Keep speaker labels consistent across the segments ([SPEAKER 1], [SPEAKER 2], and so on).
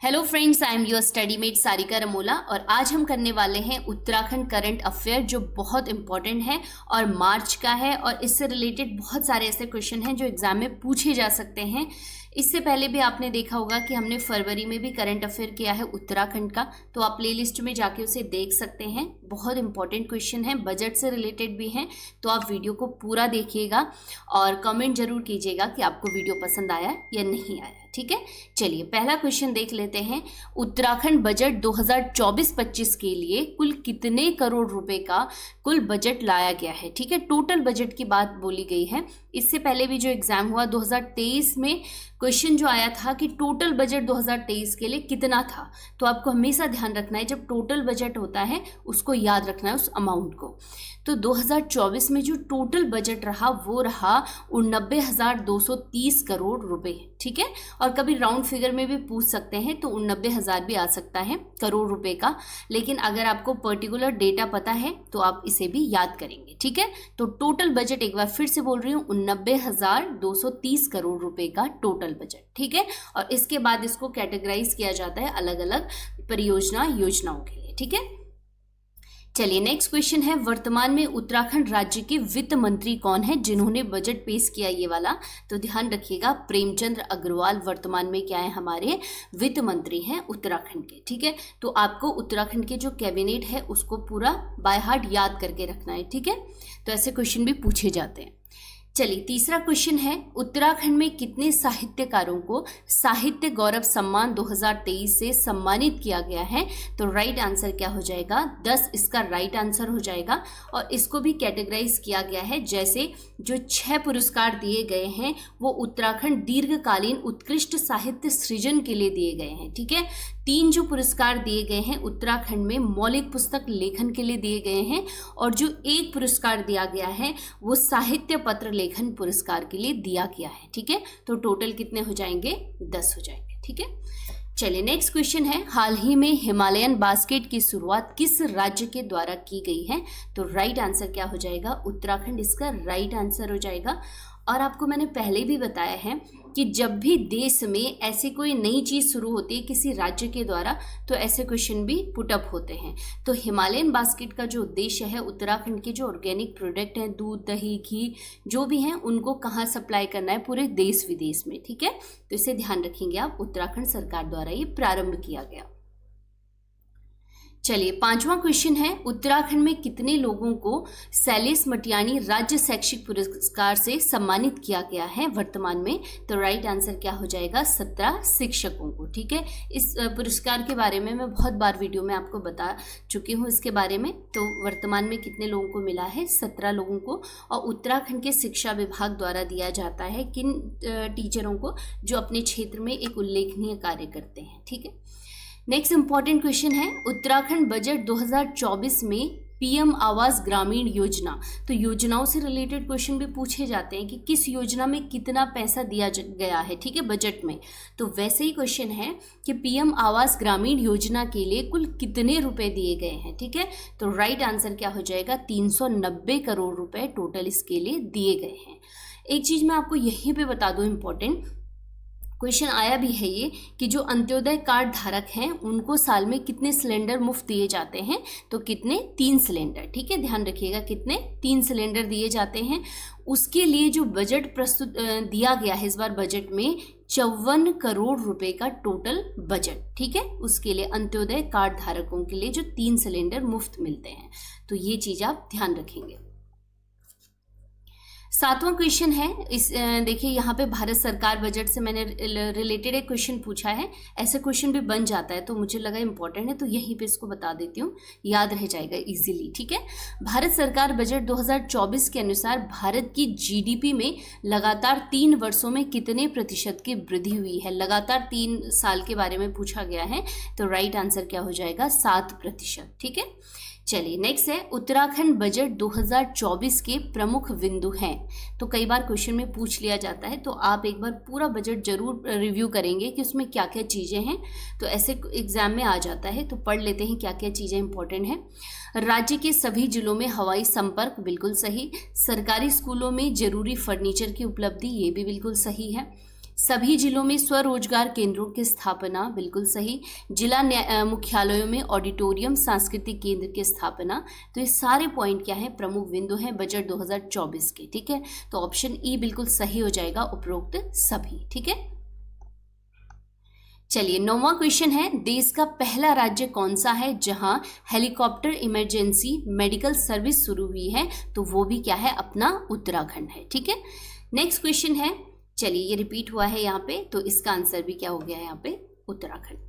[SPEAKER 1] Hello friends, I am your studymate Sarika Ramola और आज हम करने वाले हैं उत्तराखंड करंट अफेयर जो बहुत इंपॉर्टेंट है और मार्च का है और इससे रिलेटेड बहुत सारे ऐसे क्वेश्चन हैं जो एग्जाम में पूछे जा सकते हैं। इससे पहले भी आपने देखा होगा कि हमने फरवरी में भी करंट अफेयर किया है उत्तराखंड का, तो आप प्लेलिस्ट में जाके उसे देख सकते हैं। बहुत इंपॉर्टेंट क्वेश्चन है, बजट से रिलेटेड भी हैं, तो आप वीडियो को पूरा देखिएगा और कमेंट जरूर कीजिएगा कि आपको वीडियो पसंद आया या नहीं आया। ठीक है, चलिए पहला क्वेश्चन देख लेते हैं। उत्तराखंड बजट 2024-25 के लिए कुल कितने करोड़ रुपए का कुल बजट लाया गया है? ठीक है, टोटल बजट की बात बोली गई है। इससे पहले भी जो एग्जाम हुआ 2023 में क्वेश्चन जो आया था कि टोटल बजट 2023 के लिए कितना था, तो आपको हमेशा ध्यान रखना है जब टोटल बजट होता है उसको याद रखना है उस अमाउंट को। तो 2024 में जो टोटल बजट रहा वो रहा 89,230 करोड़ रुपए। ठीक है, और कभी राउंड फिगर में भी पूछ सकते हैं तो 89,000 भी आ सकता है करोड़ रुपए का, लेकिन अगर आपको पर्टिकुलर डेटा पता है तो आप इसे भी याद करेंगे। ठीक है, तो टोटल बजट एक बार फिर से बोल रही हूँ 89,230 करोड़ रुपए का टोटल बजट। ठीक है, और इसके बाद इसको कैटेगराइज किया जाता है अलग अलग परियोजना योजनाओं के लिए। ठीक है, चलिए नेक्स्ट क्वेश्चन है, वर्तमान में उत्तराखंड राज्य के वित्त मंत्री कौन है जिन्होंने बजट पेश किया? ये वाला तो ध्यान रखिएगा, प्रेमचंद्र अग्रवाल वर्तमान में क्या है, हमारे वित्त मंत्री हैं उत्तराखंड के। ठीक है, तो आपको उत्तराखंड के जो कैबिनेट है उसको पूरा बाय हार्ट याद करके रखना है। ठीक है, तो ऐसे क्वेश्चन भी पूछे जाते हैं। चलिए तीसरा क्वेश्चन है, उत्तराखंड में कितने साहित्यकारों को साहित्य गौरव सम्मान 2023 से सम्मानित किया गया है? तो राइट आंसर क्या हो जाएगा? 10 इसका राइट आंसर हो जाएगा। और इसको भी कैटेगराइज किया गया है, जैसे जो 6 पुरस्कार दिए गए हैं वो उत्तराखंड दीर्घकालीन उत्कृष्ट साहित्य सृजन के लिए दिए गए हैं। ठीक है, 3 जो पुरस्कार दिए गए हैं उत्तराखंड में मौलिक पुस्तक लेखन के लिए दिए गए हैं, और जो 1 पुरस्कार दिया गया है वो साहित्य पत्र लेखन पुरस्कार के लिए दिया गया है। ठीक है, तो टोटल कितने हो जाएंगे? 10 हो जाएंगे। ठीक है, चलिए नेक्स्ट क्वेश्चन है, हाल ही में हिमालयन बास्केट की शुरुआत किस राज्य के द्वारा की गई है? तो राइट आंसर क्या हो जाएगा? उत्तराखंड इसका राइट आंसर हो जाएगा। और आपको मैंने पहले भी बताया है कि जब भी देश में ऐसी कोई नई चीज़ शुरू होती है किसी राज्य के द्वारा तो ऐसे क्वेश्चन भी पुटअप होते हैं। तो हिमालयन बास्केट का जो उद्देश्य है, उत्तराखंड के जो ऑर्गेनिक प्रोडक्ट हैं, दूध दही घी जो भी हैं, उनको कहाँ सप्लाई करना है? पूरे देश विदेश में। ठीक है, तो इसे ध्यान रखेंगे आप, उत्तराखंड सरकार द्वारा ये प्रारंभ किया गया। चलिए पांचवा क्वेश्चन है, उत्तराखंड में कितने लोगों को शैलेश मटियानी राज्य शैक्षिक पुरस्कार से सम्मानित किया गया है वर्तमान में? तो राइट आंसर क्या हो जाएगा? 17 शिक्षकों को। ठीक है, इस पुरस्कार के बारे में मैं बहुत बार वीडियो में आपको बता चुकी हूँ इसके बारे में। तो वर्तमान में कितने लोगों को मिला है? 17 लोगों को। और उत्तराखंड के शिक्षा विभाग द्वारा दिया जाता है किन टीचरों को? जो अपने क्षेत्र में एक उल्लेखनीय कार्य करते हैं। ठीक है, नेक्स्ट इंपॉर्टेंट क्वेश्चन है, उत्तराखंड बजट 2024 में पीएम आवास ग्रामीण योजना, तो योजनाओं से रिलेटेड क्वेश्चन भी पूछे जाते हैं कि किस योजना में कितना पैसा दिया गया है। ठीक है, बजट में। तो वैसे ही क्वेश्चन है कि पीएम आवास ग्रामीण योजना के लिए कुल कितने रुपए दिए गए हैं? ठीक है, तो राइट आंसर क्या हो जाएगा? 390 करोड़ रुपए टोटल इसके लिए दिए गए हैं। एक चीज मैं आपको यहीं पे बता दूं, इंपॉर्टेंट क्वेश्चन आया भी है ये कि जो अंत्योदय कार्ड धारक हैं उनको साल में कितने सिलेंडर मुफ्त दिए जाते हैं? तो कितने? 3 सिलेंडर। ठीक है, ध्यान रखिएगा, कितने? 3 सिलेंडर दिए जाते हैं। उसके लिए जो बजट प्रस्तुत दिया गया है इस बार बजट में 54 करोड़ रुपए का टोटल बजट। ठीक है, उसके लिए अंत्योदय कार्ड धारकों के लिए जो 3 सिलेंडर मुफ्त मिलते हैं, तो ये चीज आप ध्यान रखेंगे। 7वां क्वेश्चन है, इस देखिए यहाँ पे भारत सरकार बजट से मैंने रिलेटेड एक क्वेश्चन पूछा है। ऐसे क्वेश्चन भी बन जाता है तो मुझे लगा इंपॉर्टेंट है तो यहीं पे इसको बता देती हूँ, याद रह जाएगा इजीली। ठीक है, भारत सरकार बजट 2024 के अनुसार भारत की जीडीपी में लगातार 3 वर्षों में कितने प्रतिशत की वृद्धि हुई है? लगातार 3 साल के बारे में पूछा गया है, तो राइट आंसर क्या हो जाएगा? 7%। ठीक है, चलिए नेक्स्ट है, उत्तराखंड बजट 2024 के प्रमुख बिंदु हैं। तो कई बार क्वेश्चन में पूछ लिया जाता है, तो आप एक बार पूरा बजट जरूर रिव्यू करेंगे कि उसमें क्या क्या चीज़ें हैं। तो ऐसे एग्जाम में आ जाता है, तो पढ़ लेते हैं क्या क्या चीज़ें इंपॉर्टेंट हैं। राज्य के सभी जिलों में हवाई संपर्क, बिल्कुल सही। सरकारी स्कूलों में जरूरी फर्नीचर की उपलब्धि, ये भी बिल्कुल सही है। सभी जिलों में स्वरोजगार केंद्रों की स्थापना, बिल्कुल सही। जिला मुख्यालयों में ऑडिटोरियम, सांस्कृतिक केंद्र की स्थापना। तो ये सारे पॉइंट क्या है, प्रमुख बिंदु हैं बजट 2024 के। ठीक है, तो ऑप्शन ई बिल्कुल सही हो जाएगा, उपरोक्त सभी। ठीक है, चलिए 9वां क्वेश्चन है, देश का पहला राज्य कौन सा है जहां हेलीकॉप्टर इमरजेंसी मेडिकल सर्विस शुरू हुई है? तो वो भी क्या है, अपना उत्तराखंड है। ठीक है, नेक्स्ट क्वेश्चन है, चलिए ये रिपीट हुआ है यहाँ पे, तो इसका आंसर भी क्या हो गया है यहाँ पे, उत्तराखंड।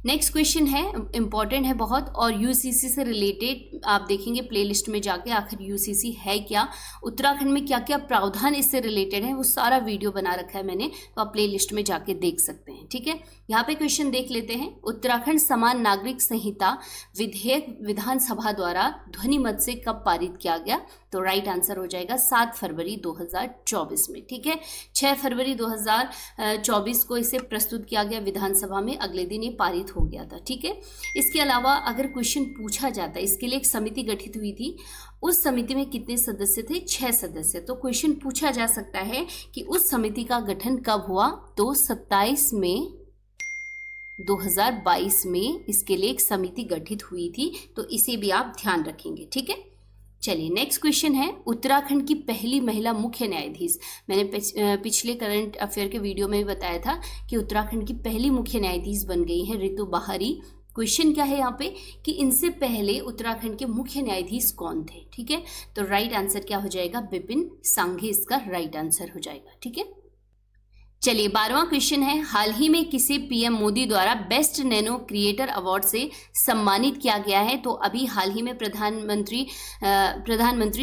[SPEAKER 1] नेक्स्ट क्वेश्चन है, इंपॉर्टेंट है बहुत, और यूसीसी से रिलेटेड आप देखेंगे प्लेलिस्ट में जाके आखिर यूसीसी है क्या, उत्तराखंड में क्या क्या प्रावधान इससे रिलेटेड है, वो सारा वीडियो बना रखा है मैंने, तो आप प्लेलिस्ट में जाके देख सकते हैं। ठीक है, यहाँ पे क्वेश्चन देख लेते हैं। उत्तराखंड समान नागरिक संहिता विधेयक विधानसभा द्वारा ध्वनि मत से कब पारित किया गया? तो राइट आंसर हो जाएगा 7 फरवरी 2024 में। ठीक है, 6 फरवरी 2024 को इसे प्रस्तुत किया गया विधानसभा में, अगले दिन ये पारित हो गया था। ठीक है, इसके अलावा अगर क्वेश्चन पूछा जाता है, इसके लिए एक समिति गठित हुई थी, उस समिति में कितने सदस्य थे? 6 सदस्य। तो क्वेश्चन पूछा जा सकता है कि उस समिति का गठन कब हुआ? तो 27 मई 2022 में इसके लिए एक समिति गठित हुई थी, तो इसे भी आप ध्यान रखेंगे। ठीक है, चलिए नेक्स्ट क्वेश्चन है, उत्तराखंड की पहली महिला मुख्य न्यायाधीश। मैंने पिछले करंट अफेयर के वीडियो में भी बताया था कि उत्तराखंड की पहली मुख्य न्यायाधीश बन गई हैं रितु बाहरी। क्वेश्चन क्या है यहाँ पे कि इनसे पहले उत्तराखंड के मुख्य न्यायाधीश कौन थे? ठीक है, तो राइट आंसर क्या हो जाएगा, बिपिन सांघे इसका राइट आंसर हो जाएगा। ठीक है, चलिए 12वां क्वेश्चन है, हाल ही में किसे पीएम मोदी द्वारा बेस्ट नैनो क्रिएटर अवार्ड से सम्मानित किया गया है? तो अभी हाल ही में प्रधानमंत्री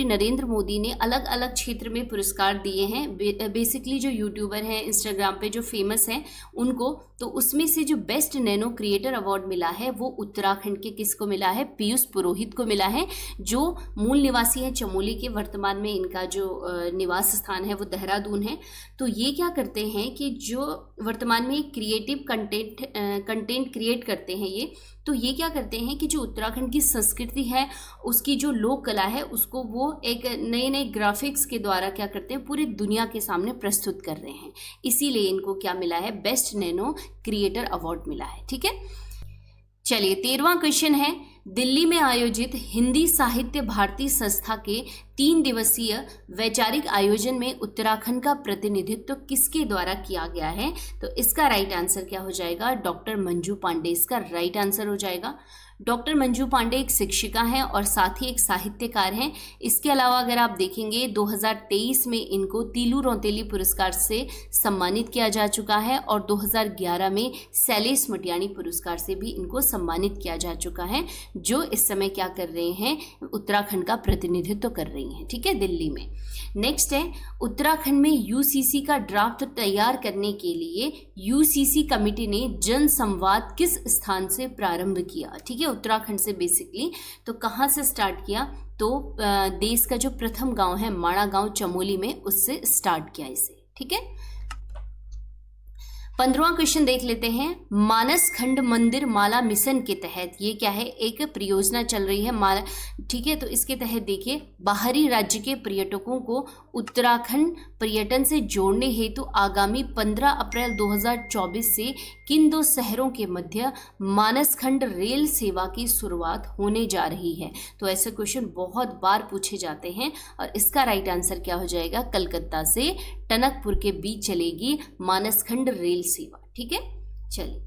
[SPEAKER 1] नरेंद्र मोदी ने अलग अलग क्षेत्र में पुरस्कार दिए हैं, बेसिकली जो यूट्यूबर हैं, इंस्टाग्राम पे जो फेमस हैं उनको। तो उसमें से जो बेस्ट नैनो क्रिएटर अवार्ड मिला है वो उत्तराखंड के किसको मिला है? पीयूष पुरोहित को मिला है, जो मूल निवासी है चमोली के। वर्तमान में इनका जो निवास स्थान है वो देहरादून है। तो ये क्या करते हैं कि जो वर्तमान में क्रिएटिव कंटेंट क्रिएट करते हैं तो ये क्या करते हैं कि जो उत्तराखंड की संस्कृति है, उसकी जो लोक कला है, उसको वो एक नए नए ग्राफिक्स के द्वारा क्या करते हैं, पूरी दुनिया के सामने प्रस्तुत कर रहे हैं। इसीलिए इनको क्या मिला है, बेस्ट नैनो क्रिएटर अवार्ड मिला है। ठीक है, चलिए 13वां क्वेश्चन है, दिल्ली में आयोजित हिंदी साहित्य भारती संस्था के 3 दिवसीय वैचारिक आयोजन में उत्तराखंड का प्रतिनिधित्व किसके द्वारा किया गया है? तो इसका राइट आंसर क्या हो जाएगा, डॉक्टर मंजू पांडे इसका राइट आंसर हो जाएगा। डॉक्टर मंजू पांडे एक शिक्षिका हैं और साथ ही एक साहित्यकार हैं। इसके अलावा अगर आप देखेंगे 2023 में इनको तीलू रौतेली पुरस्कार से सम्मानित किया जा चुका है और 2011 में शैलेश मटियाणी पुरस्कार से भी इनको सम्मानित किया जा चुका है, जो इस समय क्या कर रहे हैं, उत्तराखंड का प्रतिनिधित्व कर रही हैं। ठीक है, दिल्ली में। नेक्स्ट है, उत्तराखंड में यूसीसी का ड्राफ्ट तैयार करने के लिए यूसीसी कमेटी ने जन संवाद किस स्थान से प्रारंभ किया? ठीक है, उत्तराखंड से बेसिकली। तो कहाँ से स्टार्ट किया? तो देश का जो प्रथम गांव है माणा गांव चमोली में, उससे स्टार्ट किया इसे। ठीक है, 15वां क्वेश्चन देख लेते हैं, मानस खंड मंदिर माला मिशन के तहत, ये क्या है, एक परियोजना चल रही है माला। ठीक है, तो इसके तहत देखिए, बाहरी राज्य के पर्यटकों को उत्तराखंड पर्यटन से जोड़ने हेतु आगामी 15 अप्रैल 2024 से किन 2 शहरों के मध्य मानस खंड रेल सेवा की शुरुआत होने जा रही है? तो ऐसे क्वेश्चन बहुत बार पूछे जाते हैं और इसका राइट आंसर क्या हो जाएगा, कलकत्ता से टनकपुर के बीच चलेगी मानसखंड रेल सेवा। ठीक है, चलिए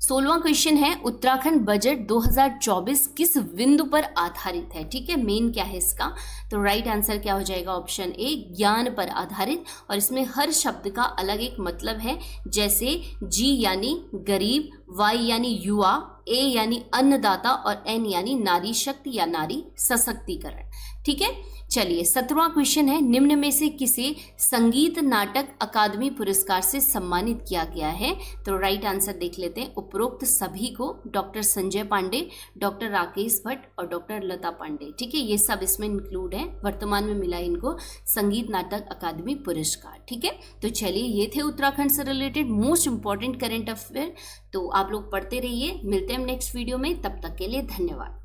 [SPEAKER 1] 16वां क्वेश्चन है, उत्तराखंड बजट 2024 किस बिंदु पर आधारित है? ठीक है, मेन क्या है इसका? तो राइट आंसर क्या हो जाएगा, ऑप्शन ए, ज्ञान पर आधारित। और इसमें हर शब्द का अलग एक मतलब है, जैसे जी यानी गरीब, वाई यानी युवा, ए यानी अन्नदाता और एन यानी नारी शक्ति या नारी सशक्तिकरण। ठीक है, चलिए 17वां क्वेश्चन है, निम्न में से किसे संगीत नाटक अकादमी पुरस्कार से सम्मानित किया गया है? तो राइट आंसर देख लेते हैं, उपरोक्त सभी को, डॉक्टर संजय पांडे, डॉक्टर राकेश भट्ट और डॉक्टर लता पांडे। ठीक है, ये सब इसमें इंक्लूड है। वर्तमान में मिला इनको संगीत नाटक अकादमी पुरस्कार। ठीक है, तो चलिए ये थे उत्तराखंड से related most important current affair. तो आप लोग पढ़ते रहिए, मिलते हैं नेक्स्ट वीडियो में, तब तक के लिए धन्यवाद।